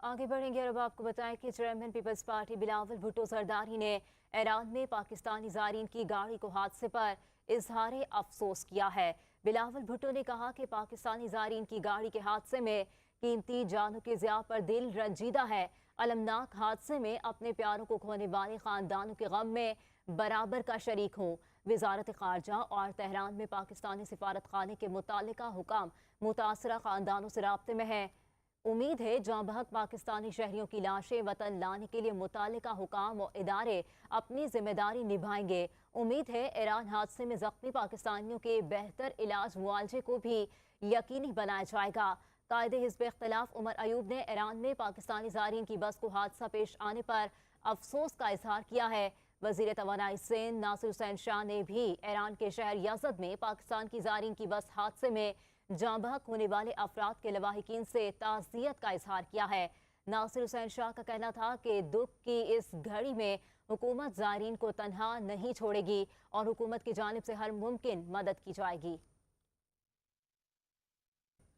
आगे बढ़ेंगे और अब आपको बताएं कि चेयरमैन पीपल्स पार्टी बिलावल भुट्टो जरदारी ने ईरान में पाकिस्तानी ज़ायरीन की गाड़ी को हादसे पर इजहार अफसोस किया है। बिलावल भुट्टो ने कहा कि पाकिस्तानी ज़ायरीन की गाड़ी के हादसे में कीमती जानों के ज़िया पर दिल रंजीदा है। अलमनाक हादसे में अपने प्यारों को खोने वाले खानदानों के गम में बराबर का शरीक हूँ। वजारत खारजा और तेहरान में पाकिस्तानी सिफारत खाने के मुतालिका हुकाम मुतासरा खानदानों से राब्ते में है। उम्मीद है जौं बहक पाकिस्तानी शहरियों की लाशें वतन लाने के लिए मुतालिका हुकाम और इदारे अपनी जिम्मेदारी निभाएंगे। उम्मीद है ईरान हादसे में जख्मी पाकिस्तानियों के बेहतर इलाज मुआवजे को भी यकीनी बनाया जाएगा। कायदे हिज़्ब इख्तिलाफ उमर अयूब ने ईरान में पाकिस्तानी ज़ायरीन की बस को हादसा पेश आने पर अफसोस का इजहार किया है। वज़ीर तवानाई सिंध नासिर हुसैन शाह ने भी ईरान के शहर यज़द में पाकिस्तान की ज़ायरीन की बस हादसे में जाँ बहक होने वाले अफराद के लवाहिकीन से ताज़ियत का इजहार किया है। नासिर हुसैन शाह का कहना था कि दुख की इस घड़ी में हुकूमत ज़ायरीन को तन्हा नहीं छोड़ेगी और हुकूमत की जानिब से हर मुमकिन मदद की जाएगी।